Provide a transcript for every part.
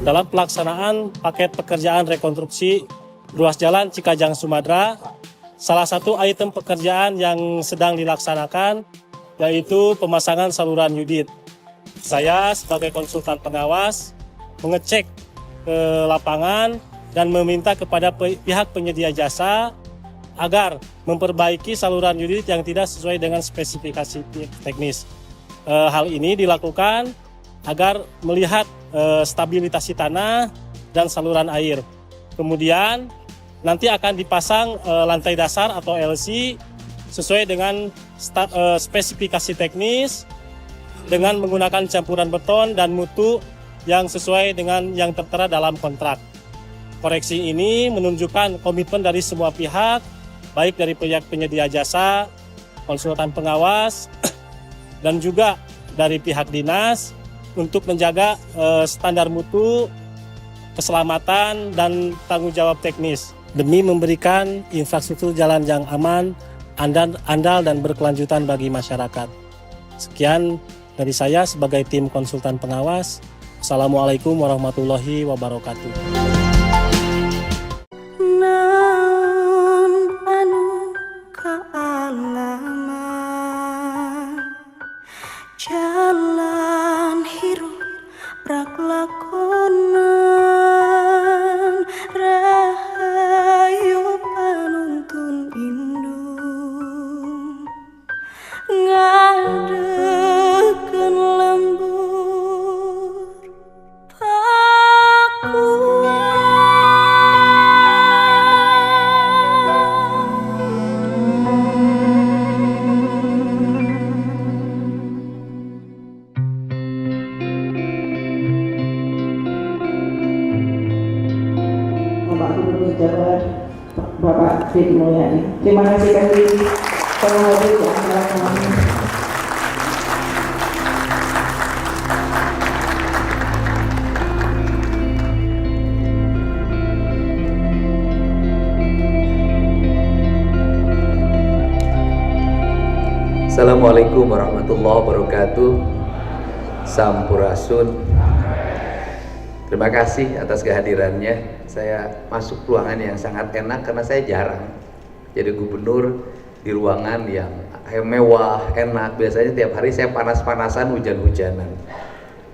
dalam pelaksanaan paket pekerjaan rekonstruksi ruas jalan Cikajang Sumadera. Salah satu item pekerjaan yang sedang dilaksanakan yaitu pemasangan saluran UDIT. Saya sebagai konsultan pengawas mengecek ke lapangan dan meminta kepada pihak penyedia jasa agar memperbaiki saluran UDIT yang tidak sesuai dengan spesifikasi teknis. Hal ini dilakukan agar melihat stabilitas tanah dan saluran air. Kemudian nanti akan dipasang lantai dasar atau LC sesuai dengan spesifikasi teknis dengan menggunakan campuran beton dan mutu yang sesuai dengan yang tertera dalam kontrak. Koreksi ini menunjukkan komitmen dari semua pihak, baik dari pihak penyedia jasa, konsultan pengawas, dan juga dari pihak dinas untuk menjaga standar mutu, keselamatan, dan tanggung jawab teknis demi memberikan infrastruktur jalan yang aman, andal, dan berkelanjutan bagi masyarakat. Sekian dari saya sebagai tim konsultan pengawas. Assalamualaikum warahmatullahi wabarakatuh. Jalan hirup rak lakonan rahayu panuntun indung ngadekeun lembur Bapak Gubernur Jawa Bapak Deddy Mulyadi. Terima kasih kami para hadirin yang telah kami. Assalamualaikum warahmatullahi wabarakatuh. Sampurasun. Terima kasih atas kehadirannya. Saya masuk ruangan yang sangat enak karena saya jarang jadi gubernur di ruangan yang mewah, enak. Biasanya tiap hari saya panas-panasan, hujan-hujanan.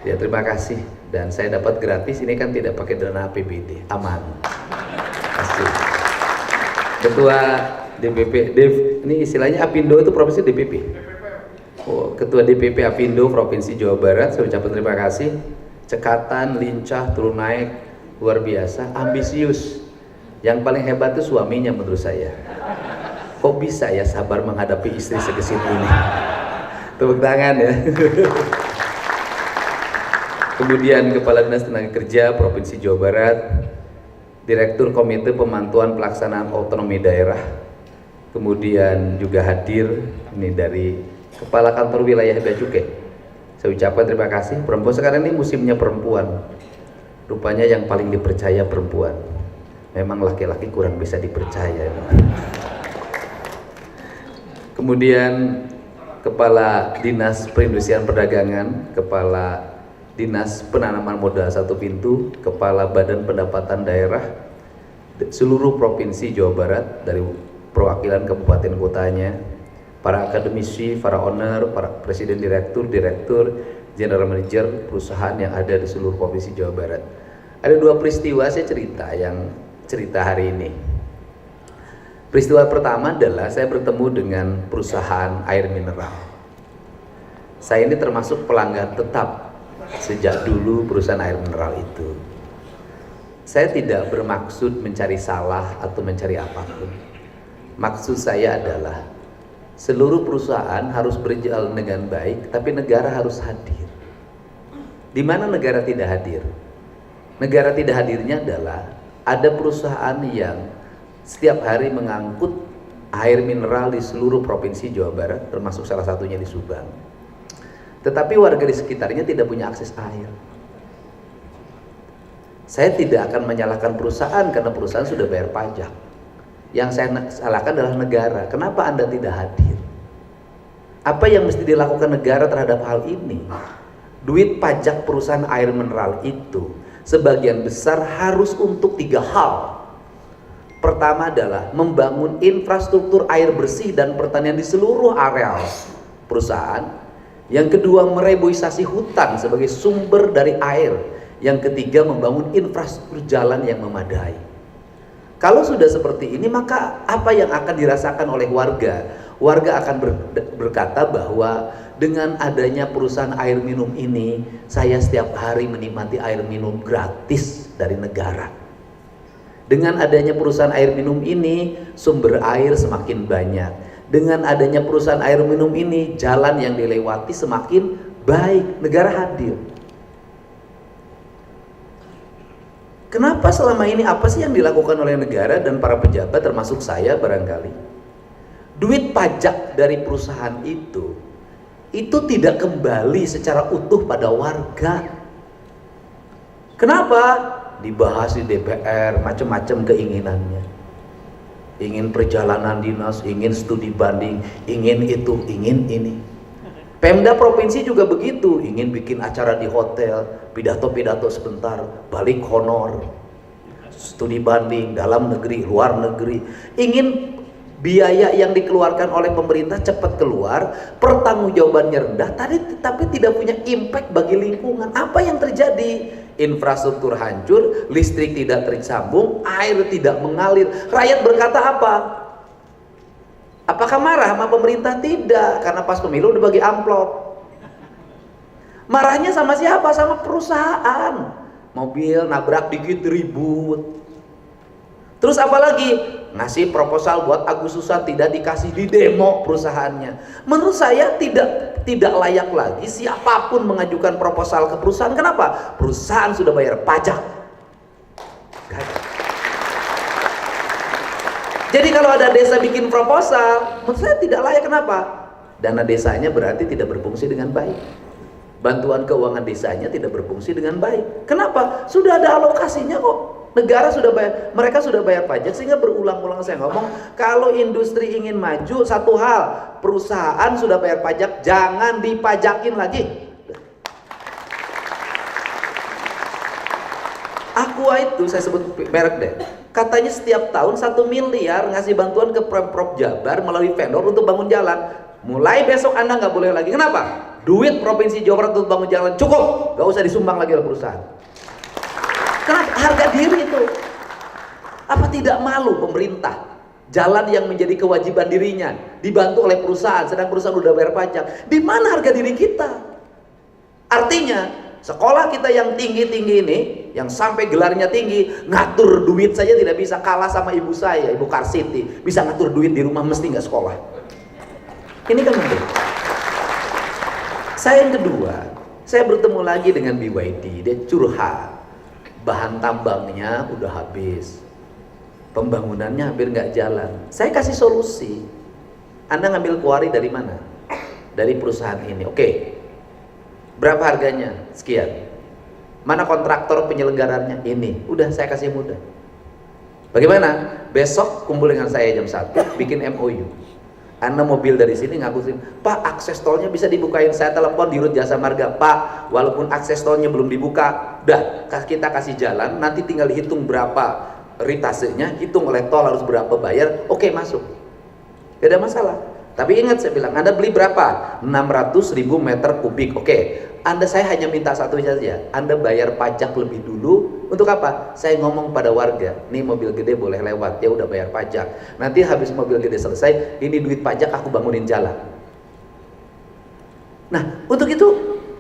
Ya, terima kasih. Dan saya dapat gratis, ini kan tidak pakai dana APBD, aman. Terima kasih. Ketua DPP, ini istilahnya Apindo itu provinsi DPP. Oh, Ketua DPP Apindo Provinsi Jawa Barat, saya ucapkan terima kasih. Cekatan, lincah, turun naik, luar biasa, ambisius. Yang paling hebat itu suaminya menurut saya. Kok bisa ya sabar menghadapi istri segesit ini? Tepuk tangan ya. Kemudian Kepala Dinas Tenaga Kerja Provinsi Jawa Barat, Direktur Komite Pemantauan Pelaksanaan Otonomi Daerah, kemudian juga hadir ini dari Kepala Kantor Wilayah Bea Cukai. Saya ucapkan terima kasih. Perempuan sekarang ini musimnya perempuan. Rupanya yang paling dipercaya perempuan. Memang laki-laki kurang bisa dipercaya. Kemudian Kepala Dinas Perindustrian Perdagangan, Kepala Dinas Penanaman Modal Satu Pintu, Kepala Badan Pendapatan Daerah seluruh Provinsi Jawa Barat dari perwakilan kabupaten kotanya, para akademisi, para owner, para presiden direktur, general manager perusahaan yang ada di seluruh Provinsi Jawa Barat. Ada dua peristiwa saya cerita hari ini. Peristiwa pertama adalah saya bertemu dengan perusahaan air mineral. Saya ini termasuk pelanggan tetap sejak dulu perusahaan air mineral itu. Saya tidak bermaksud mencari salah atau mencari apapun. Maksud saya adalah seluruh perusahaan harus berjalan dengan baik, tapi negara harus hadir. Di mana negara tidak hadir? Negara tidak hadirnya adalah ada perusahaan yang setiap hari mengangkut air mineral di seluruh Provinsi Jawa Barat, termasuk salah satunya di Subang. Tetapi warga di sekitarnya tidak punya akses air. Saya tidak akan menyalahkan perusahaan karena perusahaan sudah bayar pajak. Yang saya salahkan adalah negara. Kenapa Anda tidak hadir? Apa yang mesti dilakukan negara terhadap hal ini? Duit pajak perusahaan air mineral itu sebagian besar harus untuk 3 hal. Pertama adalah membangun infrastruktur air bersih dan pertanian di seluruh areal perusahaan. Yang kedua, mereboisasi hutan sebagai sumber dari air. Yang ketiga, membangun infrastruktur jalan yang memadai. Kalau sudah seperti ini, maka apa yang akan dirasakan oleh warga? Warga akan berkata bahwa dengan adanya perusahaan air minum ini, saya setiap hari menikmati air minum gratis dari negara. Dengan adanya perusahaan air minum ini, sumber air semakin banyak. Dengan adanya perusahaan air minum ini, jalan yang dilewati semakin baik. Negara hadir. Kenapa selama ini, apa sih yang dilakukan oleh negara dan para pejabat, termasuk saya barangkali? Duit pajak dari perusahaan itu tidak kembali secara utuh pada warga. Kenapa? Dibahas di DPR, macam-macam keinginannya. Ingin perjalanan dinas, ingin studi banding, ingin itu, ingin ini. Pemda provinsi juga begitu, ingin bikin acara di hotel, pidato-pidato sebentar, balik honor, studi banding, dalam negeri, luar negeri. Ingin biaya yang dikeluarkan oleh pemerintah cepat keluar, pertanggungjawabannya rendah, tapi tidak punya impact bagi lingkungan. Apa yang terjadi? Infrastruktur hancur, listrik tidak tersambung, air tidak mengalir. Rakyat berkata apa? Apakah marah sama pemerintah? Tidak, karena pas pemilu udah bagi amplop. Marahnya sama siapa? Sama perusahaan. Mobil nabrak dikit ribut. Terus apa lagi? Ngasih proposal buat Agustusan, tidak dikasih, di demo perusahaannya. Menurut saya tidak layak lagi siapapun mengajukan proposal ke perusahaan. Kenapa? Perusahaan sudah bayar pajak. Jadi kalau ada desa bikin proposal, menurut saya tidak layak. Kenapa? Dana desanya berarti tidak berfungsi dengan baik. Bantuan keuangan desanya tidak berfungsi dengan baik. Kenapa? Sudah ada alokasinya kok. Negara sudah bayar, mereka sudah bayar pajak, sehingga berulang-ulang saya ngomong, kalau industri ingin maju, satu hal, perusahaan sudah bayar pajak, jangan dipajakin lagi. Aqua itu, saya sebut merek deh, katanya setiap tahun 1 miliar ngasih bantuan ke Pemprov Jabar melalui vendor untuk bangun jalan. Mulai besok Anda nggak boleh lagi. Kenapa? Duit Provinsi Jawa Barat untuk bangun jalan cukup, nggak usah disumbang lagi oleh perusahaan. Kenapa? Harga diri itu. Apa tidak malu pemerintah? Jalan yang menjadi kewajiban dirinya dibantu oleh perusahaan, sedang perusahaan udah bayar pajak. Di mana harga diri kita? Artinya sekolah kita yang tinggi-tinggi ini, yang sampai gelarnya tinggi, ngatur duit saja tidak bisa, kalah sama ibu saya, Ibu Karsiti, bisa ngatur duit di rumah mesti nggak sekolah. Ini kan penting. Saya yang kedua, saya bertemu lagi dengan BYD, dia curhat. Bahan tambangnya udah habis, pembangunannya hampir nggak jalan. Saya kasih solusi. Anda ngambil kuari dari mana? Dari perusahaan ini. Oke, berapa harganya? Sekian. Mana kontraktor penyelenggaranya? Ini. Udah saya kasih mudah. Bagaimana? Besok kumpul dengan saya jam 1, bikin MOU. Anda mobil dari sini ngakuin, Pak, akses tolnya bisa dibukain. Saya telepon di Rut Jasa Marga, Pak, walaupun akses tolnya belum dibuka, udah kita kasih jalan, nanti tinggal hitung berapa ritasenya, hitung oleh tol harus berapa bayar, oke masuk, gak ada masalah. Tapi ingat saya bilang, Anda beli berapa? 600.000 meter kubik, oke. Saya hanya minta satu saja, Anda bayar pajak lebih dulu. Untuk apa? Saya ngomong pada warga, nih mobil gede boleh lewat, ya udah bayar pajak. Nanti habis mobil gede selesai, ini duit pajak aku bangunin jalan. Nah, untuk itu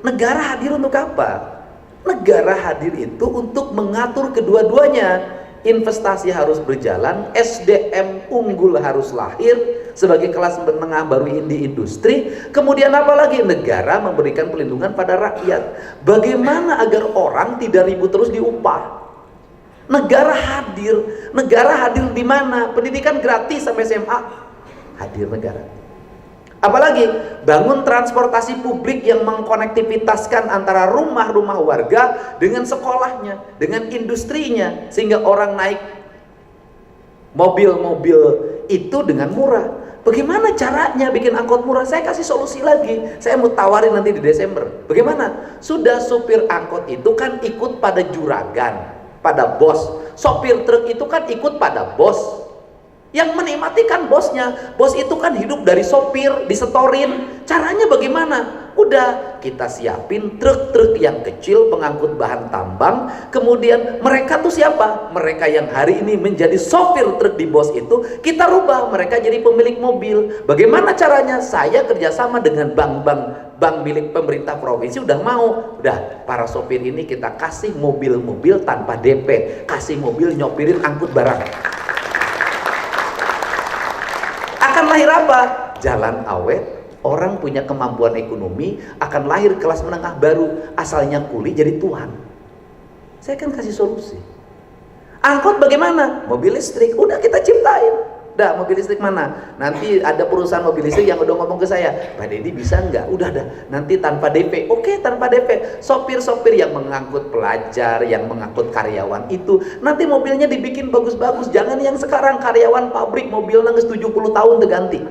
negara hadir untuk apa? Negara hadir itu untuk mengatur kedua-duanya. Investasi harus berjalan, SDM unggul harus lahir sebagai kelas menengah baru di industri. Kemudian apa lagi? Negara memberikan perlindungan pada rakyat. Bagaimana agar orang tidak ribut terus diupah? Negara hadir di mana? Pendidikan gratis sampai SMA, hadir negara. Apalagi bangun transportasi publik yang mengkonektivitaskan antara rumah-rumah warga dengan sekolahnya, dengan industrinya, sehingga orang naik mobil-mobil itu dengan murah. Bagaimana caranya bikin angkot murah? Saya kasih solusi lagi. Saya mau tawarin nanti di Desember. Bagaimana? Sudah supir angkot itu kan ikut pada juragan, pada bos. Sopir truk itu kan ikut pada bos. Yang menikmati kan bosnya. Bos itu kan hidup dari sopir, disetorin. Caranya bagaimana? Udah, kita siapin truk-truk yang kecil pengangkut bahan tambang. Kemudian mereka tuh siapa? Mereka yang hari ini menjadi sopir truk di bos itu, kita rubah mereka jadi pemilik mobil. Bagaimana caranya? Saya kerjasama dengan bank milik pemerintah provinsi udah mau. Udah, para sopir ini kita kasih mobil-mobil tanpa DP. Kasih mobil nyopirin angkut barang. Akan lahir apa? Jalan awet, orang punya kemampuan ekonomi, akan lahir kelas menengah baru, asalnya kuli jadi tuan. Saya kan kasih solusi. Angkot bagaimana? Mobil listrik, udah kita ciptain. Dah, mobil listrik mana? Nanti ada perusahaan mobil listrik yang udah ngomong ke saya, Pak Deddy bisa nggak? Udah dah, nanti tanpa DP. Oke, tanpa DP. Sopir-sopir yang mengangkut pelajar, yang mengangkut karyawan itu, nanti mobilnya dibikin bagus-bagus. Jangan yang sekarang karyawan pabrik mobil nangis 70 tahun terganti.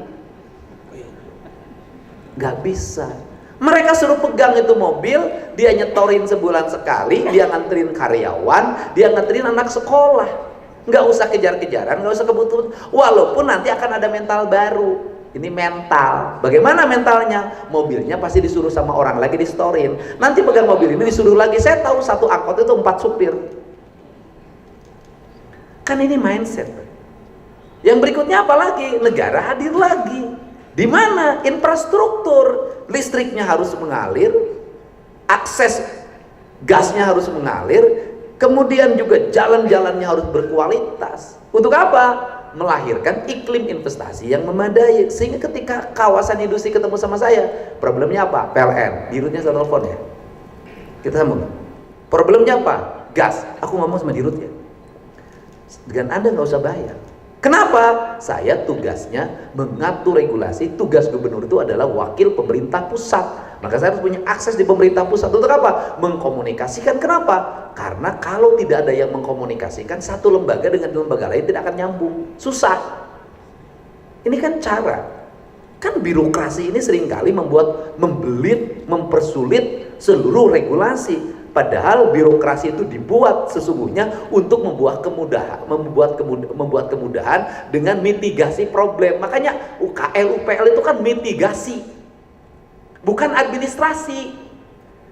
Nggak bisa. Mereka suruh pegang itu mobil, dia nyetorin sebulan sekali, dia nganterin karyawan, dia nganterin anak sekolah. Nggak usah kejar-kejaran, nggak usah kebutuhan. Walaupun nanti akan ada mental baru. Ini mental. Bagaimana mentalnya? Mobilnya pasti disuruh sama orang lagi disetorin. Nanti pegang mobil ini disuruh lagi. Saya tahu satu angkot itu 4 supir. Kan ini mindset. Yang berikutnya apa lagi? Negara hadir lagi. Di mana? Infrastruktur. Listriknya harus mengalir, akses gasnya harus mengalir, kemudian juga jalan-jalannya harus berkualitas. Untuk apa? Melahirkan iklim investasi yang memadai. Sehingga ketika kawasan industri ketemu sama saya, problemnya apa? PLN, dirutnya saya telepon ya. Kita sambung. Problemnya apa? Gas. Aku ngomong sama dirutnya. Dengan Anda nggak usah bayar. Kenapa? Saya tugasnya mengatur regulasi. Tugas gubernur itu adalah wakil pemerintah pusat. Maka saya harus punya akses di pemerintah pusat. Untuk apa? Mengkomunikasikan. Kenapa? Karena kalau tidak ada yang mengkomunikasikan, satu lembaga dengan lembaga lain tidak akan nyambung. Susah. Ini kan cara. Kan birokrasi ini seringkali membelit, mempersulit seluruh regulasi. Padahal birokrasi itu dibuat sesungguhnya untuk membuat kemudahan dengan mitigasi problem. Makanya UKL, UPL itu kan mitigasi, bukan administrasi.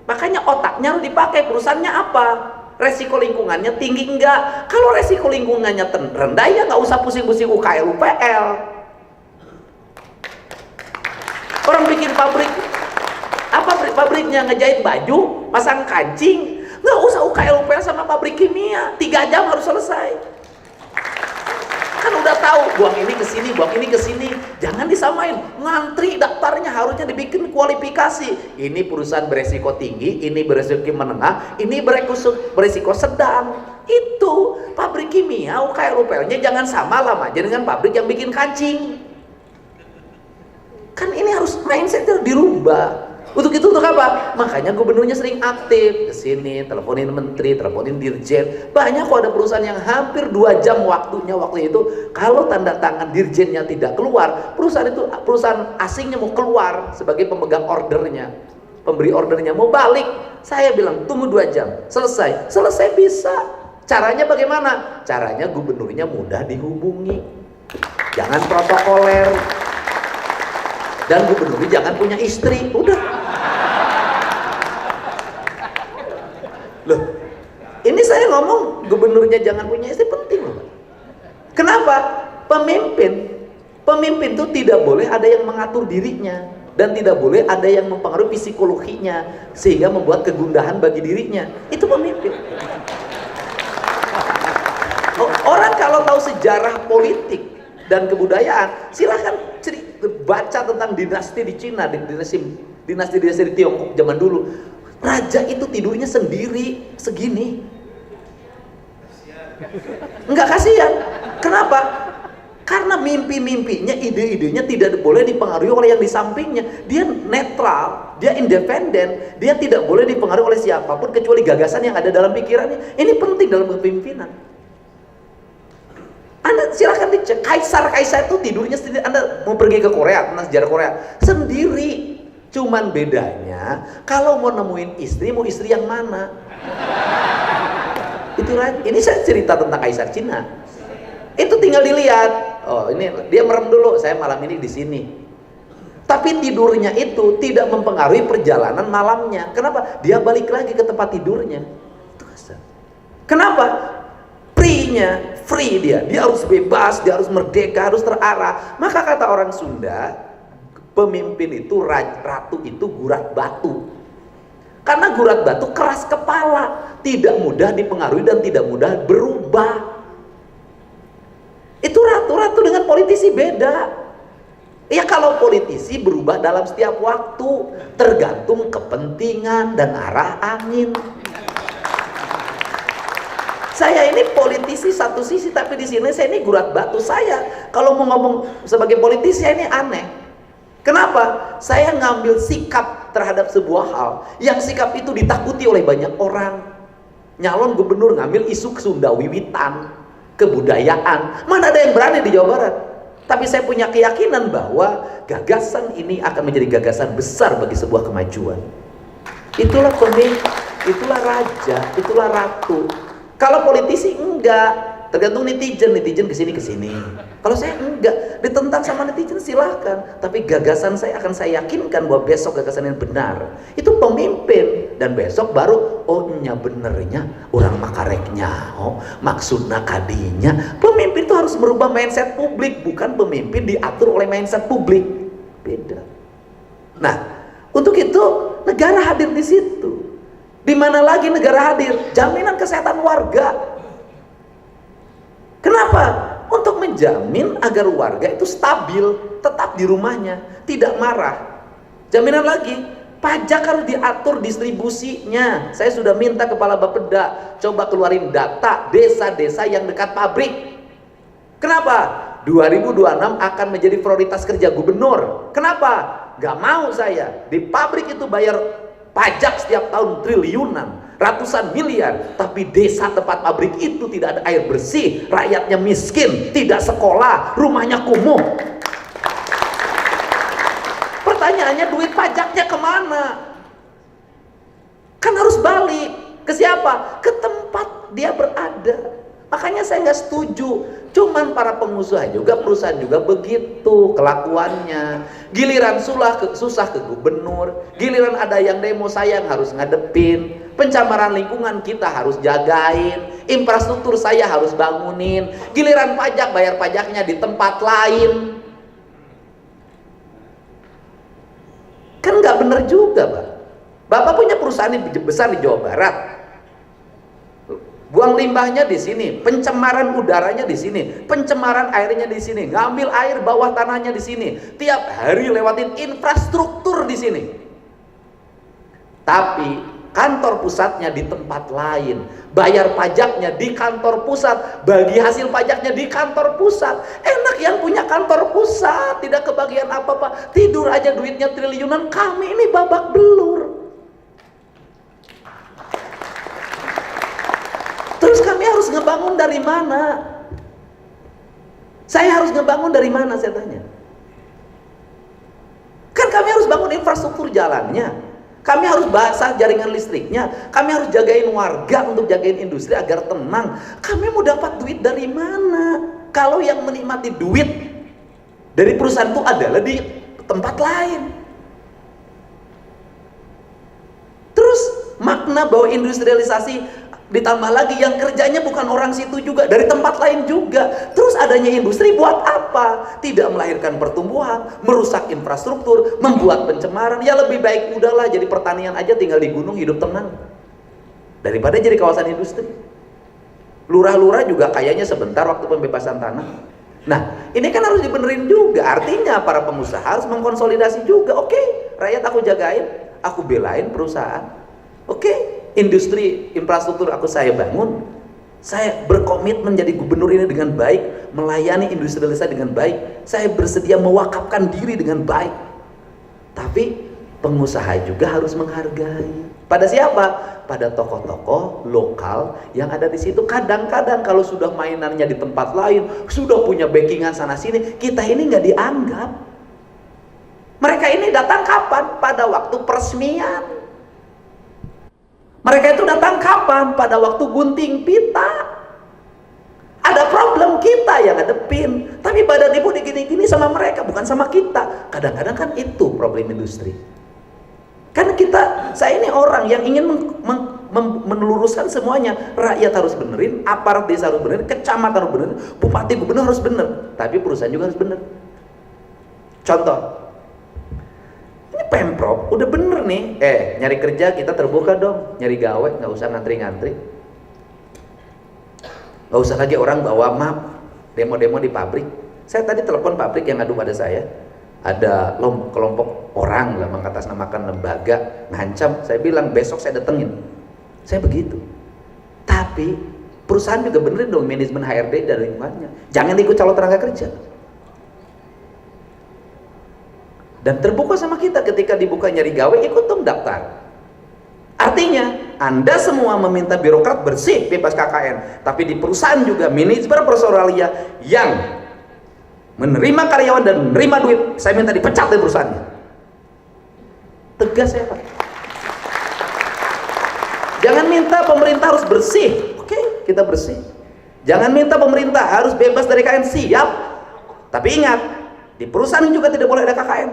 Makanya otaknya harus dipakai. Perusahaannya apa? Resiko lingkungannya tinggi enggak? Kalau resiko lingkungannya rendah, ya nggak usah pusing-pusing UKL, UPL. Orang bikin pabrik, pabriknya ngejahit baju, pasang kancing, nggak usah UKL UPL sama pabrik kimia, 3 jam harus selesai. Kan udah tahu, buang ini ke sini, buang ini ke sini. Jangan disamain, ngantri daftarnya harusnya dibikin kualifikasi. Ini perusahaan beresiko tinggi, ini beresiko menengah, ini beresiko sedang. Itu pabrik kimia UKL UPL-nya jangan sama lah aja dengan pabrik yang bikin kancing. Kan ini harus mindsetnya dirubah. Untuk itu untuk apa? Makanya gubernurnya sering aktif ke sini, teleponin menteri, teleponin dirjen. Banyak kok ada perusahaan yang hampir 2 jam waktunya waktu itu. Kalau tanda tangan dirjennya tidak keluar, perusahaan asingnya mau keluar sebagai pemegang ordernya, pemberi ordernya mau balik. Saya bilang tunggu 2 jam, selesai bisa. Caranya bagaimana? Caranya gubernurnya mudah dihubungi, jangan protokoler. Dan gubernurnya jangan punya istri, udah. Loh, ini saya ngomong gubernurnya jangan punya istri penting loh. Kenapa? Pemimpin itu tidak boleh ada yang mengatur dirinya dan tidak boleh ada yang mempengaruhi psikologinya sehingga membuat kegundahan bagi dirinya. Itu pemimpin. Orang kalau tahu sejarah politik dan kebudayaan, silahkan baca tentang dinasti di Cina, dinasti di Tiongkok zaman dulu. Raja itu tidurnya sendiri segini, nggak kasihan. Kenapa? Karena mimpi-mimpinya, ide-idenya tidak boleh dipengaruhi oleh yang di sampingnya. Dia netral, dia independen, dia tidak boleh dipengaruhi oleh siapapun kecuali gagasan yang ada dalam pikirannya. Ini penting dalam kepemimpinan. Anda Anda silahkan dicek. Kaisar itu tidurnya sendiri. Anda mau pergi ke Korea, tentang sejarah Korea sendiri. Cuman bedanya kalau mau nemuin istri, mau istri yang mana? Ini saya cerita tentang Kaisar Cina. Itu tinggal dilihat. Oh, ini dia merem dulu, saya malam ini di sini. Tapi tidurnya itu tidak mempengaruhi perjalanan malamnya. Kenapa? Dia balik lagi ke tempat tidurnya. Itu kasar. Kenapa? Free dia harus bebas, dia harus merdeka, harus terarah. Maka kata orang Sunda, pemimpin itu, ratu itu gurat batu. Karena gurat batu keras kepala, tidak mudah dipengaruhi dan tidak mudah berubah. Itu ratu dengan politisi beda. Ya kalau politisi berubah dalam setiap waktu, tergantung kepentingan dan arah angin. Saya ini politisi satu sisi, tapi di sini saya ini gurat batu. Saya kalau mau ngomong sebagai politisi, saya ini aneh. Kenapa? Saya ngambil sikap terhadap sebuah hal yang sikap itu ditakuti oleh banyak orang. Nyalon gubernur ngambil isu Sunda Wiwitan, kebudayaan. Mana ada yang berani di Jawa Barat? Tapi saya punya keyakinan bahwa gagasan ini akan menjadi gagasan besar bagi sebuah kemajuan. Itulah pemimpin, itulah raja, itulah ratu. Kalau politisi enggak, tergantung netizen kesini. Kalau saya enggak, ditentang sama netizen silahkan. Tapi gagasan saya akan saya yakinkan bahwa besok gagasan yang benar. Itu pemimpin. Dan besok baru, oh nya benernya orang makareknya, oh maksudnya kadinya. Pemimpin itu harus merubah mindset publik, bukan pemimpin diatur oleh mindset publik. Beda. Nah, untuk itu negara hadir di situ. Di mana lagi negara hadir? Jaminan kesehatan warga. Kenapa? Untuk menjamin agar warga itu stabil, tetap di rumahnya, tidak marah. Jaminan lagi, pajak harus diatur distribusinya. Saya sudah minta kepala Bapeda, coba keluarin data desa-desa yang dekat pabrik. Kenapa? 2026 akan menjadi prioritas kerja gubernur. Kenapa? Gak mau saya di pabrik itu bayar pajak setiap tahun triliunan, ratusan miliar, tapi desa tempat pabrik itu tidak ada air bersih, rakyatnya miskin, tidak sekolah, rumahnya kumuh. Pertanyaannya, duit pajaknya kemana? Kan harus balik ke siapa? Ke tempat dia berada. Makanya saya nggak setuju. Cuman para pengusaha juga, perusahaan juga begitu kelakuannya. Giliran susah ke gubernur, giliran ada yang demo saya yang harus ngadepin. Pencemaran lingkungan kita harus jagain, infrastruktur saya harus bangunin. Giliran pajak, bayar pajaknya di tempat lain. Kan nggak bener juga, Pak. Bapak punya perusahaan besar di Jawa Barat. Buang limbahnya di sini, pencemaran udaranya di sini, pencemaran airnya di sini, ngambil air bawah tanahnya di sini, tiap hari lewatin infrastruktur di sini. Tapi kantor pusatnya di tempat lain, bayar pajaknya di kantor pusat, bagi hasil pajaknya di kantor pusat. Enak yang punya kantor pusat, tidak kebagian apa-apa, tidur aja duitnya triliunan. Kami ini babak belur. Terus kami harus ngebangun dari mana? Saya harus ngebangun dari mana, saya tanya. Kan kami harus bangun infrastruktur jalannya, kami harus basah jaringan listriknya, kami harus jagain warga untuk jagain industri agar tenang. Kami mau dapat duit dari mana? Kalau yang menikmati duit dari perusahaan itu adalah di tempat lain. Terus makna bahwa industrialisasi ditambah lagi yang kerjanya bukan orang situ juga, dari tempat lain juga. Terus adanya industri buat apa? Tidak melahirkan pertumbuhan, merusak infrastruktur, membuat pencemaran. Ya lebih baik udahlah jadi pertanian aja, tinggal di gunung hidup tenang, daripada jadi kawasan industri. Lurah-lurah juga kayaknya sebentar waktu pembebasan tanah. Nah ini kan harus dibenerin juga. Artinya para pengusaha harus mengkonsolidasi juga. Oke, rakyat aku jagain, aku belain perusahaan. Oke, industri infrastruktur saya bangun. Saya berkomitmen menjadi gubernur ini dengan baik, melayani industrialisasi dengan baik. Saya bersedia mewakafkan diri dengan baik. Tapi pengusaha juga harus menghargai. Pada siapa? Pada tokoh-tokoh lokal yang ada di situ. Kadang-kadang kalau sudah mainannya di tempat lain, sudah punya backingan sana sini, kita ini nggak dianggap. Mereka ini datang kapan? Pada waktu peresmian. Mereka itu datang kapan? Pada waktu gunting pita. Ada problem kita yang ngadepin, tapi badan ibu digini-gini sama mereka, bukan sama kita. Kadang-kadang kan itu problem industri. Karena saya ini orang yang ingin meluruskan semuanya. Rakyat harus benerin, aparat desa harus benerin, kecamatan harus benerin, bupati gubernur harus bener, tapi perusahaan juga harus bener. Contoh, ini Pemprov udah bener nih, nyari kerja kita terbuka dong, nyari gawe, nggak usah ngantri-ngantri. Gak usah lagi orang bawa map demo-demo di pabrik. Saya tadi telepon pabrik yang ngadu pada saya, ada kelompok orang lah mengatasnamakan lembaga ngancam. Saya bilang besok saya datengin. Saya begitu. Tapi perusahaan juga benerin dong manajemen HRD dan lingkungannya. Jangan ikut calon tenaga kerja. Dan terbuka sama kita ketika dibuka nyari gawe, ikut dong daftar. Artinya, Anda semua meminta birokrat bersih, bebas KKN, tapi di perusahaan juga manajemen personalia yang menerima karyawan dan menerima duit, saya minta dipecat dari perusahaannya. Tegas saya, Pak. Jangan minta pemerintah harus bersih. Oke, kita bersih. Jangan minta pemerintah harus bebas dari KKN, siap. Tapi ingat, di perusahaan juga tidak boleh ada KKN.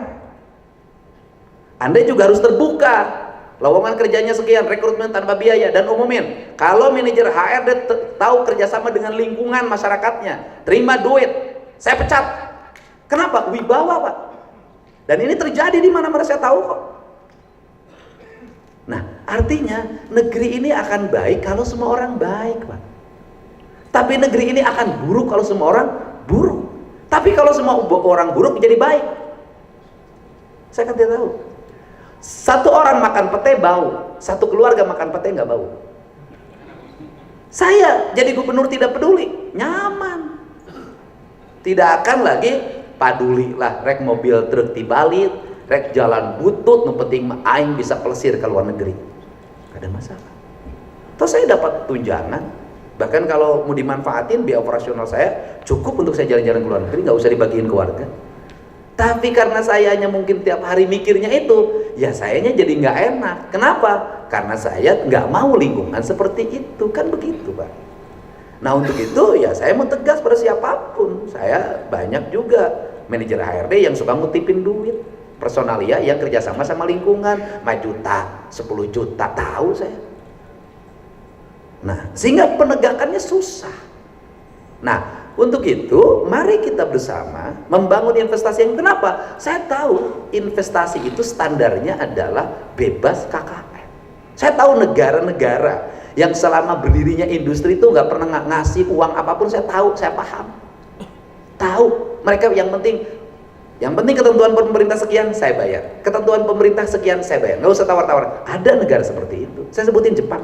Anda juga harus terbuka. Lowongan kerjanya sekian, rekrutmen tanpa biaya, dan umumin. Kalau manajer HRD tahu kerjasama dengan lingkungan masyarakatnya, terima duit, saya pecat. Kenapa? Wibawa, Pak. Dan ini terjadi di mana-mana, saya tahu kok. Nah, artinya negeri ini akan baik kalau semua orang baik, Pak. Tapi negeri ini akan buruk kalau semua orang buruk. Tapi kalau semua orang buruk jadi baik, saya kan tidak tahu. Satu orang makan pete bau, satu keluarga makan pete nggak bau. Saya jadi gubernur tidak peduli, nyaman. Tidak akan lagi paduli lah, rek mobil truk tibalit, rek jalan butut, yang penting aing bisa pelesir ke luar negeri. Gak ada masalah. Terus saya dapat tunjangan, bahkan kalau mau dimanfaatin biaya operasional saya cukup untuk saya jalan-jalan ke luar negeri, nggak usah dibagiin ke warga. Tapi karena sayanya mungkin tiap hari mikirnya itu, ya sayanya jadi nggak enak. Kenapa? Karena saya nggak mau lingkungan seperti itu, kan begitu, Pak. Nah, untuk itu ya saya mau tegas pada siapapun. Saya banyak juga manajer HRD yang suka ngutipin duit, personalia yang kerjasama sama lingkungan, 5 juta, 10 juta, tahu saya. Nah, sehingga penegakannya susah. Nah, untuk itu, mari kita bersama membangun investasi yang kenapa? Saya tahu investasi itu standarnya adalah bebas KKN. Saya tahu negara-negara yang selama berdirinya industri itu nggak pernah ngasih uang apapun, saya tahu, saya paham. Tahu, mereka yang penting ketentuan pemerintah sekian, saya bayar. Ketentuan pemerintah sekian, saya bayar. Nggak usah tawar-tawar. Ada negara seperti itu. Saya sebutin Jepang.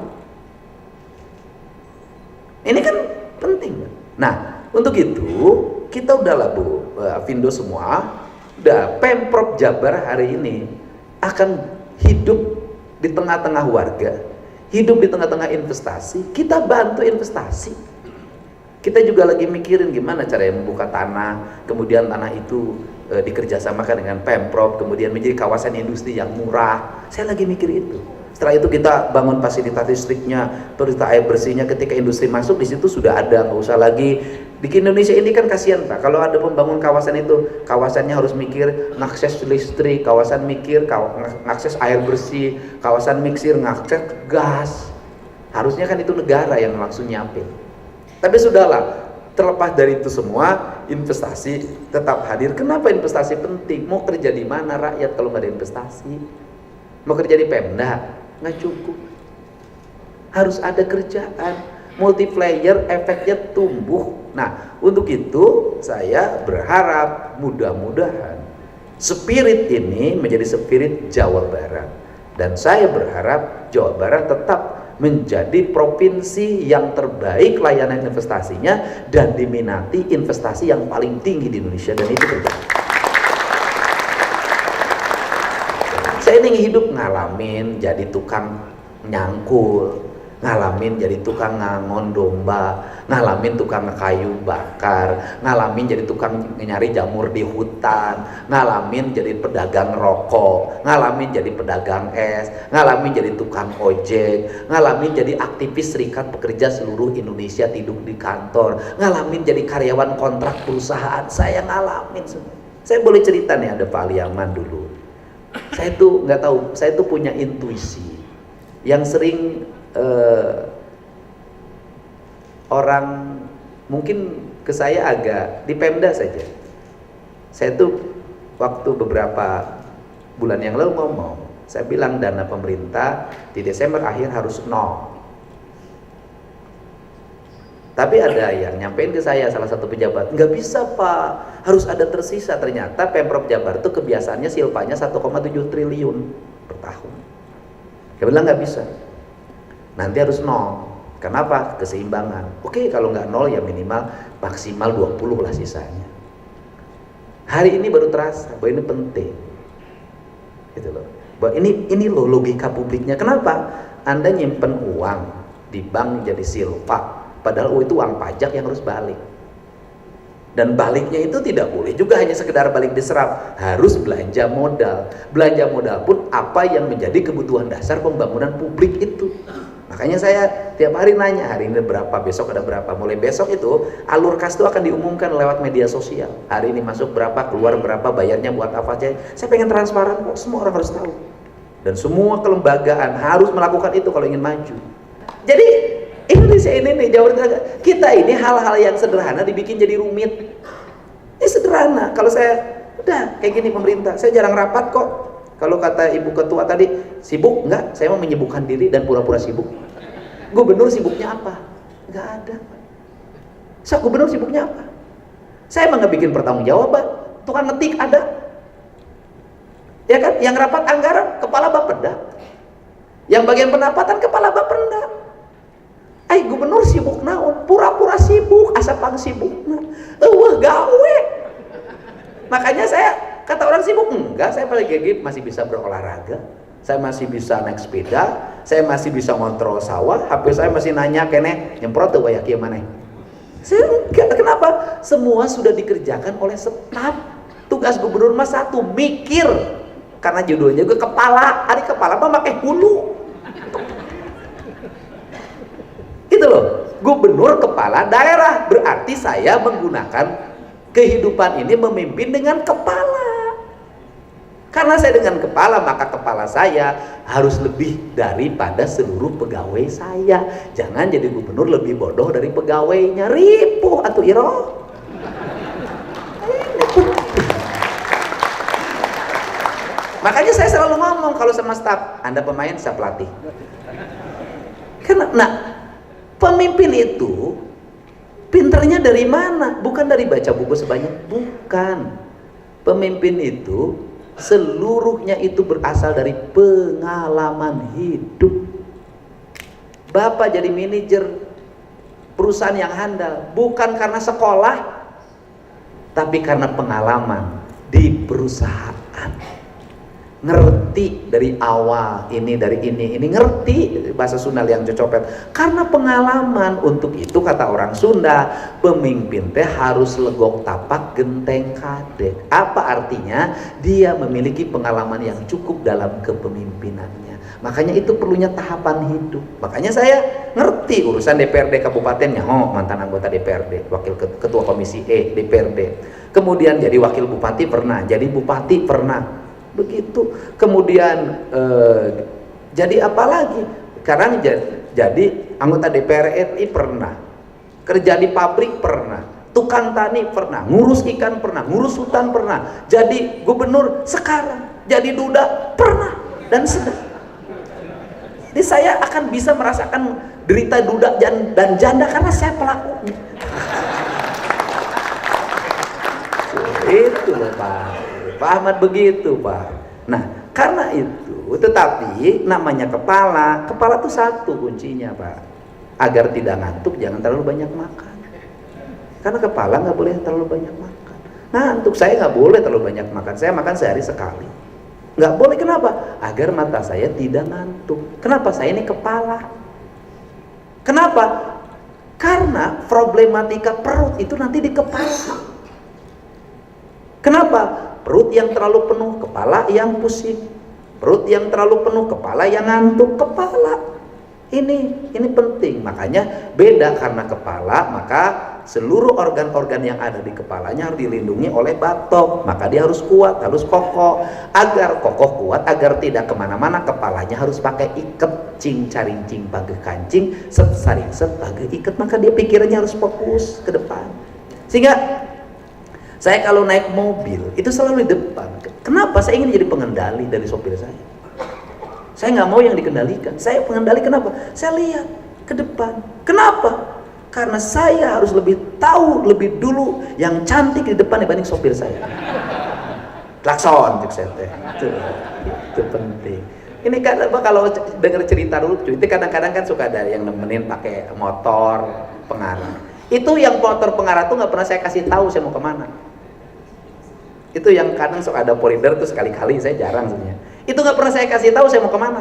Ini kan penting. Nah, untuk itu kita udahlah Bu Afindo semua, udah Pemprov Jabar hari ini akan hidup di tengah-tengah warga, hidup di tengah-tengah investasi. Kita bantu investasi. Kita juga lagi mikirin gimana caranya membuka tanah, kemudian tanah itu dikerjasamakan dengan Pemprov, kemudian menjadi kawasan industri yang murah. Saya lagi mikir itu. Setelah itu kita bangun fasilitas listriknya, fasilitas air bersihnya. Ketika industri masuk di situ sudah ada, nggak usah lagi. Di Indonesia ini kan kasihan, Pak, kalau ada pembangun kawasan itu, kawasannya harus mikir ngakses listrik, kawasan mikir ngakses air bersih, kawasan mikir ngakses gas. Harusnya kan itu negara yang langsung nyiapin. Tapi sudahlah, terlepas dari itu semua, investasi tetap hadir. Kenapa investasi penting? Mau kerja di mana rakyat kalau nggak ada investasi? Mau kerja di Pemda? Nggak cukup. Harus ada kerjaan, multiplier efeknya tumbuh. Nah, untuk itu saya berharap mudah-mudahan spirit ini menjadi spirit Jawa Barat. Dan saya berharap Jawa Barat tetap menjadi provinsi yang terbaik layanan investasinya dan diminati investasi yang paling tinggi di Indonesia, dan itu terjadi. Saya ini hidup ngalamin jadi tukang nyangkul, ngalamin jadi tukang ngangon domba, ngalamin tukang kayu bakar, ngalamin jadi tukang nyari jamur di hutan, ngalamin jadi pedagang rokok, ngalamin jadi pedagang es, ngalamin jadi tukang ojek, ngalamin jadi aktivis serikat pekerja seluruh Indonesia tidur di kantor, ngalamin jadi karyawan kontrak perusahaan. Saya ngalamin semua. Saya boleh cerita nih, ada Pak Aliaman dulu. Saya tuh nggak tahu, saya tuh punya intuisi yang sering orang mungkin ke saya agak di Pemda saja. Saya tuh waktu beberapa bulan yang lalu ngomong, saya bilang dana pemerintah di Desember akhir harus 0. Tapi ada yang nyampein ke saya, salah satu pejabat, nggak bisa Pak, harus ada tersisa. Ternyata Pemprov Jabar itu kebiasaannya silpanya 1,7 triliun per tahun. Dia bilang nggak bisa, nanti harus 0. Kenapa? Keseimbangan. Oke, kalau nggak 0 ya minimal maksimal 20 lah sisanya. Hari ini baru terasa bahwa ini penting, gitu loh. Bahwa ini loh logika publiknya. Kenapa? Anda nyimpen uang di bank jadi silpa, padahal itu uang pajak yang harus balik. Dan baliknya itu tidak boleh juga hanya sekedar balik diserap, harus belanja modal. Belanja modal pun apa yang menjadi kebutuhan dasar pembangunan publik itu. Makanya saya tiap hari nanya, hari ini berapa, besok ada berapa. Mulai besok itu alur kas itu akan diumumkan lewat media sosial. Hari ini masuk berapa, keluar berapa, bayarnya buat apa aja. Saya pengen transparan kok, semua orang harus tahu. Dan semua kelembagaan harus melakukan itu kalau ingin maju. Jadi Indonesia ini nih, Jawa Tengah, kita ini hal-hal yang sederhana dibikin jadi rumit. Ini sederhana. Kalau saya udah kayak gini pemerintah, saya jarang rapat kok. Kalau kata Ibu Ketua tadi, sibuk? Enggak, saya mau menyibukkan diri dan pura-pura sibuk. Gubernur sibuknya apa? Enggak ada. So, gubernur sibuknya apa? Saya emang nggak bikin pertanggungjawaban. Tukang ngetik ada. Ya kan? Yang rapat anggaran, kepala Bapeda. Yang bagian pendapatan, kepala Bapenda. Gubernur sibuk naon? Pura-pura sibuk, asapang sibuk. Wah gawe. Makanya saya kata orang sibuk, enggak, saya paling gigit masih bisa berolahraga, saya masih bisa naik sepeda, saya masih bisa ngontrol sawah, HP saya masih nanya kene nyemprot tuh kayak gimana. Saya enggak, kenapa? Semua sudah dikerjakan oleh staf. Tugas gubernur mah satu, mikir. Karena judulnya juga kepala, hari kepala mah pakai hulu. Gitu loh, gubernur kepala daerah, berarti saya menggunakan kehidupan ini memimpin dengan kepala. Karena saya dengan kepala, maka kepala saya harus lebih daripada seluruh pegawai saya. Jangan jadi gubernur lebih bodoh dari pegawainya. Ripuh atau iro. Makanya saya selalu ngomong kalau sama staf, Anda pemain, saya pelatih. Karena, pemimpin itu pinternya dari mana? Bukan dari baca buku sebanyak, bukan. Pemimpin itu seluruhnya itu berasal dari pengalaman hidup. Bapak jadi manajer perusahaan yang handal bukan karena sekolah, tapi karena pengalaman di perusahaan. Ngerti dari awal, ini dari ini ngerti, bahasa Sunda yang cocopet. Karena pengalaman. Untuk itu kata orang Sunda, pemimpin teh harus legok tapak genteng kadek. Apa artinya? Dia memiliki pengalaman yang cukup dalam kepemimpinannya. Makanya itu perlunya tahapan hidup. Makanya saya ngerti urusan DPRD kabupatennya. Mantan anggota DPRD, wakil ketua komisi DPRD. Kemudian jadi wakil bupati pernah, jadi bupati pernah. Begitu. Kemudian jadi apa lagi? Sekarang jadi anggota DPR RI pernah, kerja di pabrik pernah, tukang tani pernah, ngurus ikan pernah, ngurus hutan pernah, jadi gubernur sekarang, jadi duda pernah, dan sedang. Jadi saya akan bisa merasakan derita duda dan janda karena saya pelakunya. Itu loh Pak. Pak Ahmad begitu Pak. Nah karena itu, tetapi namanya kepala itu satu kuncinya Pak, agar tidak ngantuk jangan terlalu banyak makan. Karena kepala nggak boleh terlalu banyak makan. Nah untuk saya nggak boleh terlalu banyak makan, saya makan sehari sekali. Nggak boleh, kenapa? Agar mata saya tidak ngantuk. Kenapa? Saya ini kepala. Kenapa? Karena problematika perut itu nanti di kepala. Kenapa? Perut yang terlalu penuh, kepala yang pusing. Perut yang terlalu penuh, kepala yang ngantuk. Kepala. Ini penting. Makanya beda, karena kepala, maka seluruh organ-organ yang ada di kepalanya harus dilindungi oleh batok. Maka dia harus kuat, harus kokoh. Agar kokoh kuat, agar tidak kemana-mana, kepalanya harus pakai iket. Cing carincing page kancing, set saring set page iket. Maka dia pikirannya harus fokus ke depan. Sehingga saya kalau naik mobil itu selalu di depan. Kenapa? Saya ingin jadi pengendali dari sopir saya. Saya nggak mau yang dikendalikan. Saya pengendali, kenapa? Saya lihat ke depan. Kenapa? Karena saya harus lebih tahu lebih dulu yang cantik di depan dibanding sopir saya. Klakson, itu penting. Ini kan kalau dengar cerita lucu, itu kadang-kadang kan suka ada yang nemenin pakai motor pengarah. Itu yang motor pengarah tuh nggak pernah saya kasih tahu saya mau kemana. Itu yang kadang suka ada porinter tuh, sekali-kali, saya jarang sebenarnya. Itu nggak pernah saya kasih tahu saya mau kemana.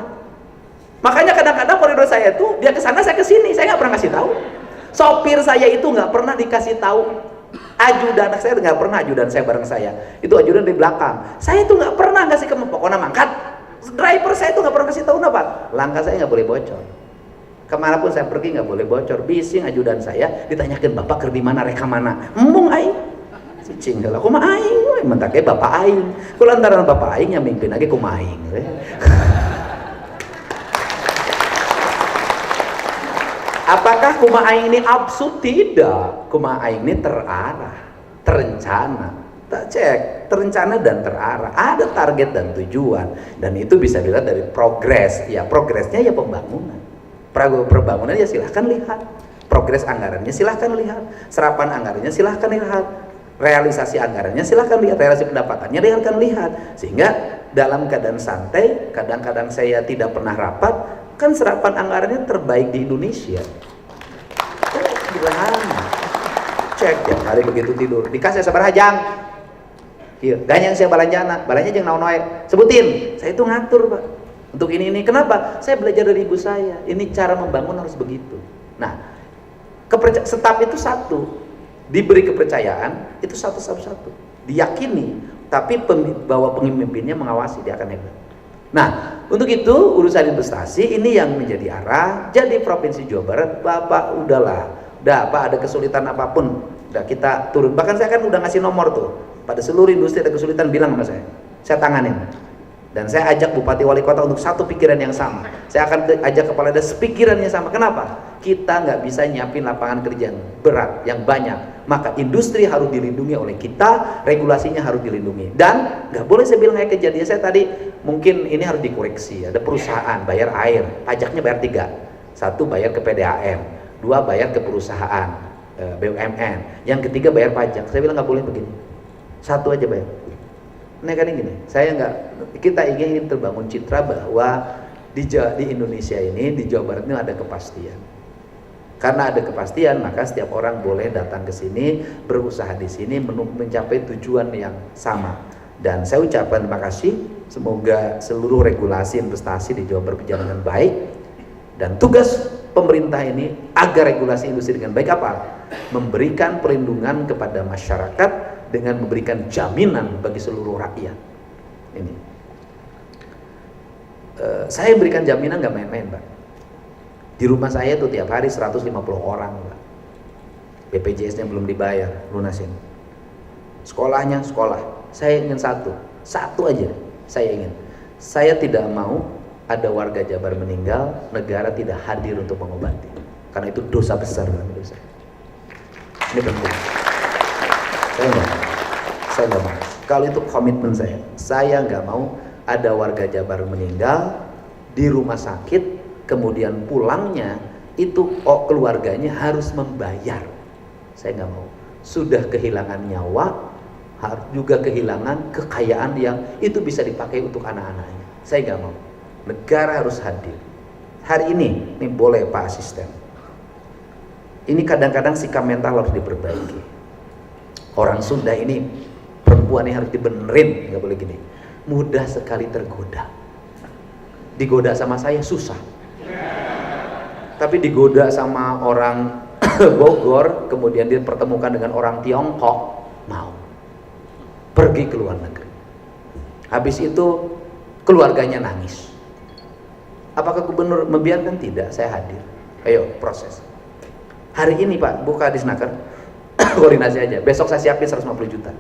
Makanya kadang-kadang koridor saya itu dia ke sana, saya ke sini, saya nggak pernah kasih tahu. Sopir saya itu nggak pernah dikasih tahu. Ajudan saya nggak pernah, ajudan saya bareng saya. Itu ajudan di belakang. Saya itu nggak pernah ngasih pokoknya mangkat. Driver saya itu nggak pernah kasih tahu apa. Langkah saya nggak boleh bocor. Kemanapun saya pergi nggak boleh bocor. Bising ajudan saya, ditanyakan bapak kerja di mana, reka mana. Embung aing. Cicing lah, kumaha aing, mentake bapak aing. Kulantaran bapak aing yang mimpin lagi kumaha aing. Apakah kumaha aing ini absurd? Tidak. Kumaha aing ini terarah, terencana. Tak cek, terencana dan terarah. Ada target dan tujuan, dan itu bisa dilihat dari progres. Ya, progresnya ya pembangunan. Pembangunan ya silahkan lihat. Progres anggarannya silahkan lihat. Serapan anggarannya silahkan lihat. Realisasi anggarannya silahkan lihat, realisasi pendapatannya silahkan lihat. Sehingga dalam keadaan santai, kadang-kadang saya tidak pernah rapat, kan serapan anggarannya terbaik di Indonesia. Sederhana. Cek tiap hari begitu tidur, dikasih sabaraha jang. Iya, ganyang saya balanjana jeung naon wae. Sebutin, saya itu ngatur, Pak. Untuk ini, kenapa? Saya belajar dari ibu saya. Ini cara membangun harus begitu. Nah, staf itu satu. Diberi kepercayaan itu satu, diyakini, tapi bahwa pemimpinnya mengawasi, dia akan hebat. Nah, untuk itu urusan investasi ini yang menjadi arah. Jadi Provinsi Jawa Barat, Bapak udahlah, Pak ada kesulitan apapun, udah kita turun. Bahkan saya kan udah ngasih nomor tuh pada seluruh industri, ada kesulitan bilang sama saya tanganin. Dan saya ajak Bupati Wali Kota untuk satu pikiran yang sama. Saya akan ajak kepala daerah pikiran yang sama. Kenapa? Kita nggak bisa nyiapin lapangan kerja yang berat, yang banyak. Maka industri harus dilindungi oleh kita, regulasinya harus dilindungi. Dan nggak boleh saya bilang kayak kejadian saya tadi, mungkin ini harus dikoreksi. Ada perusahaan bayar air, pajaknya bayar 3. 1 bayar ke PDAM, 2 bayar ke perusahaan BUMN, yang ketiga bayar pajak. Saya bilang nggak boleh begini. 1 aja bayar. Nah kan gini, kita ingin terbangun citra bahwa di Indonesia ini, di Jawa Barat ini ada kepastian. Karena ada kepastian, maka setiap orang boleh datang ke sini, berusaha di sini, mencapai tujuan yang sama. Dan saya ucapkan terima kasih, semoga seluruh regulasi investasi di Jawa Barat berjalan dengan baik. Dan tugas pemerintah ini agar regulasi industri dengan baik apa? Memberikan perlindungan kepada masyarakat dengan memberikan jaminan bagi seluruh rakyat. Ini saya berikan jaminan nggak main-main, Pak. Di rumah saya tuh tiap hari 150 orang, Pak. BPJS-nya belum dibayar, lunasin. Sekolahnya sekolah. Saya ingin satu aja. Saya tidak mau ada warga Jabar meninggal, negara tidak hadir untuk mengobati. Karena itu dosa besar menurut saya. Ini penting. Saya nggak mau. Kalau itu komitmen saya nggak mau ada warga Jabar meninggal di rumah sakit, kemudian pulangnya itu keluarganya harus membayar. Saya nggak mau. Sudah kehilangan nyawa, harus juga kehilangan kekayaan yang itu bisa dipakai untuk anak-anaknya. Saya nggak mau. Negara harus hadir. Hari ini boleh Pak Asisten. Ini kadang-kadang sikap mental harus diperbaiki. Orang Sunda ini perempuan ini harus dibenerin, nggak boleh gini. mudah sekali tergoda. Digoda sama saya susah, tapi digoda sama orang Bogor, kemudian dipertemukan dengan orang Tiongkok, mau pergi ke luar negeri. Habis itu keluarganya nangis. Apakah gubernur membiarkan? Tidak, saya hadir. Ayo proses. Hari ini Pak, buka di Snaker, koordinasi aja. Besok saya siapin 150 juta.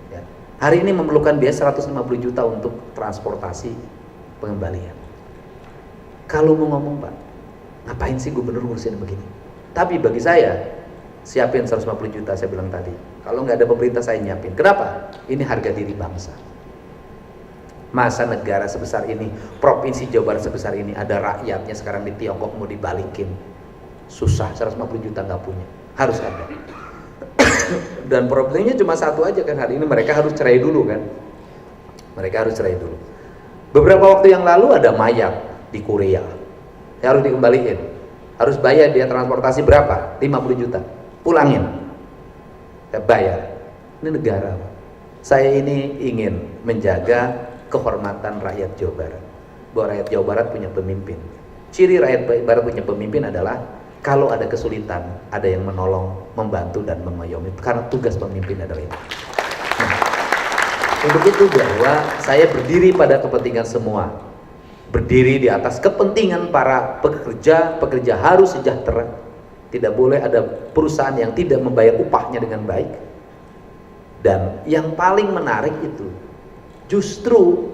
Ya. Hari ini memerlukan biaya 150 juta untuk transportasi pengembalian. Kalau mau ngomong Pak, ngapain sih gubernur ngurusin begini? Tapi bagi saya, siapin 150 juta saya bilang tadi. Kalau nggak ada pemerintah saya nyiapin. Kenapa? Ini harga diri bangsa. Masa negara sebesar ini, provinsi Jawa Barat sebesar ini, ada rakyatnya sekarang di Tiongkok mau dibalikin. Susah, 150 juta nggak punya. Harus ada. Dan problemnya cuma satu aja kan, hari ini mereka harus cerai dulu kan. Mereka harus cerai dulu. Beberapa waktu yang lalu ada mayat di Korea. Harus dikembaliin. Harus bayar dia transportasi berapa? 50 juta. Pulangin. Saya bayar. Ini negara. Saya ini ingin menjaga kehormatan rakyat Jawa Barat. Bahwa rakyat Jawa Barat punya pemimpin. Ciri rakyat Barat punya pemimpin adalah kalau ada kesulitan, ada yang menolong, membantu dan mengayomi. Karena tugas pemimpin adalah itu. Nah, untuk itu bahwa saya berdiri pada kepentingan semua. Berdiri di atas kepentingan para pekerja. Pekerja harus sejahtera. Tidak boleh ada perusahaan yang tidak membayar upahnya dengan baik. Dan yang paling menarik itu, justru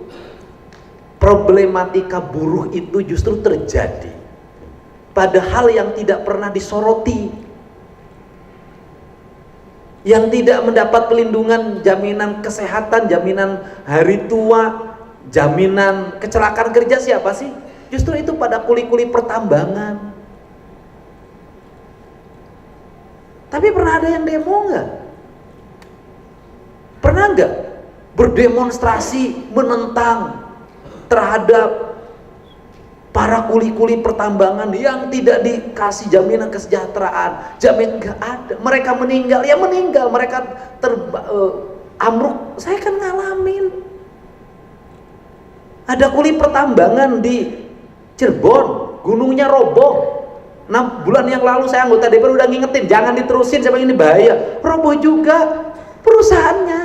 problematika buruh itu justru terjadi padahal yang tidak pernah disoroti, yang tidak mendapat pelindungan, jaminan kesehatan, jaminan hari tua, jaminan kecelakaan kerja siapa sih? Justru itu pada kuli-kuli pertambangan. Tapi pernah ada yang demo nggak? Pernah nggak berdemonstrasi menentang terhadap para kuli-kuli pertambangan yang tidak dikasih jaminan kesejahteraan? Jamin nggak ada. Mereka meninggal, ya meninggal. Mereka amruk. Saya kan ngalamin. Ada kuli pertambangan di Cirebon, gunungnya roboh. 6 bulan yang lalu saya anggota DPR udah ngingetin, jangan diterusin, siapa ini bahaya. Roboh juga perusahaannya,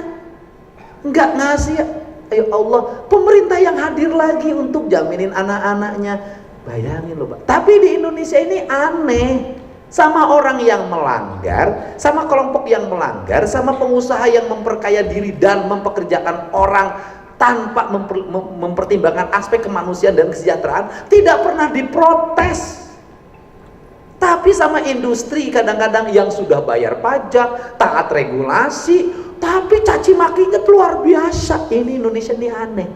nggak ngasih. Ayo Allah, pemerintah yang hadir lagi untuk jaminin anak-anaknya. Bayangin loh Pak. Tapi di Indonesia ini aneh. Sama orang yang melanggar, sama kelompok yang melanggar, sama pengusaha yang memperkaya diri dan mempekerjakan orang tanpa mempertimbangkan aspek kemanusiaan dan kesejahteraan, tidak pernah diprotes. Tapi sama industri kadang-kadang yang sudah bayar pajak, taat regulasi, tapi caci makinya luar biasa. Ini Indonesia ini aneh.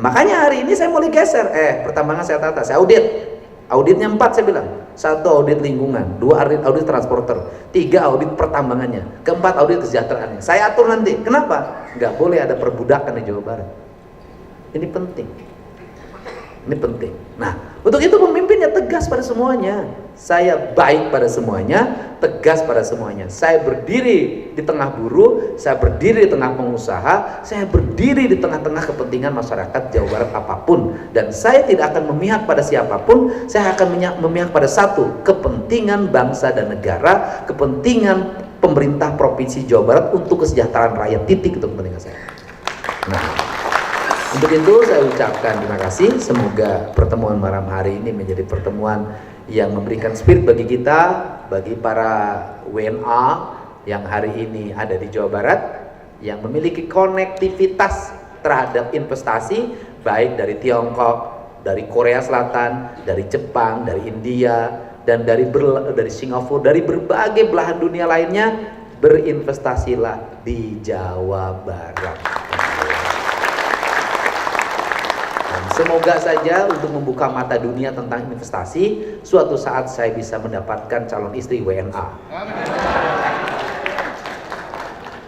Makanya hari ini saya mulai geser. Pertambangan saya tata, saya audit. Auditnya 4 saya bilang. 1 audit lingkungan, 2 audit transporter, 3 audit pertambangannya, 4 audit kesejahteraannya. Saya atur nanti. Kenapa? Nggak boleh ada perbudakan di Jawa Barat. Ini penting. Ini penting. Nah, untuk itu pemimpinnya tegas pada semuanya. Saya baik pada semuanya, tegas pada semuanya. Saya berdiri di tengah buruh, saya berdiri di tengah pengusaha, saya berdiri di tengah-tengah kepentingan masyarakat Jawa Barat apapun. Dan saya tidak akan memihak pada siapapun, saya akan memihak pada satu, kepentingan bangsa dan negara, kepentingan pemerintah Provinsi Jawa Barat untuk kesejahteraan rakyat, titik, itu kepentingan saya. Nah, untuk itu saya ucapkan terima kasih. Semoga pertemuan malam hari ini menjadi pertemuan yang memberikan spirit bagi kita, bagi para WNA yang hari ini ada di Jawa Barat, yang memiliki konektivitas terhadap investasi, baik dari Tiongkok, dari Korea Selatan, dari Jepang, dari India, dan dari Singapura, dari berbagai belahan dunia lainnya. Berinvestasilah di Jawa Barat. Semoga saja untuk membuka mata dunia tentang investasi, suatu saat saya bisa mendapatkan calon istri WNA.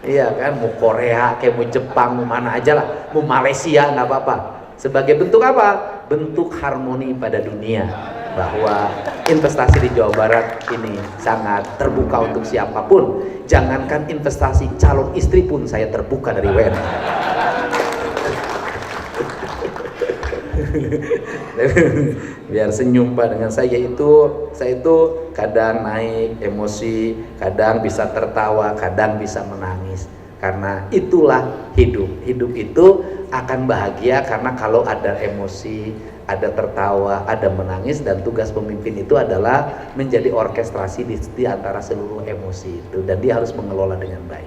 Iya kan, mau Korea, kayak mau Jepang, mau mana aja lah, mau Malaysia nggak apa-apa. Sebagai bentuk apa? Bentuk harmoni pada dunia, bahwa investasi di Jawa Barat ini sangat terbuka untuk siapapun. Jangankan investasi calon istri pun saya terbuka dari WNA. Biar senyum Pak dengan saya itu kadang naik emosi, kadang bisa tertawa, kadang bisa menangis. Karena itulah hidup. Hidup itu akan bahagia karena kalau ada emosi, ada tertawa, ada menangis, dan tugas pemimpin itu adalah menjadi orkestrasi di antara seluruh emosi itu, dan dia harus mengelola dengan baik.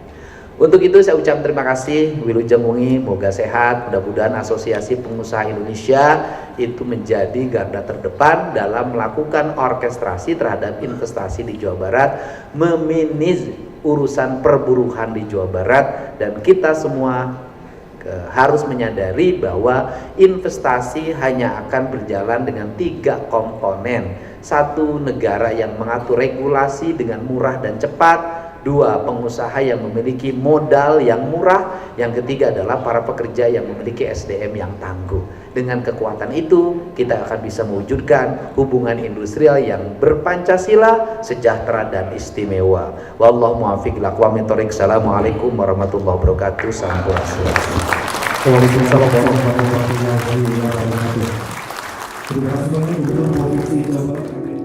Untuk itu saya ucap terima kasih Wilujeng Wengi, moga sehat, mudah-mudahan Asosiasi Pengusaha Indonesia itu menjadi garda terdepan dalam melakukan orkestrasi terhadap investasi di Jawa Barat, memanage urusan perburuhan di Jawa Barat, dan kita semua harus menyadari bahwa investasi hanya akan berjalan dengan 3 komponen. 1, negara yang mengatur regulasi dengan murah dan cepat. 2, pengusaha yang memiliki modal yang murah. Yang ketiga adalah para pekerja yang memiliki SDM yang tangguh. Dengan kekuatan itu kita akan bisa mewujudkan hubungan industrial yang berpancasila, sejahtera dan istimewa. Wallahu muwaffiq ila aqwamit thoriq. Assalamualaikum warahmatullahi wabarakatuh. Salam Swastiastu. Waalaikumsalam warahmatullahi wabarakatuh. Terima kasih banyak untuk posisi Bapak.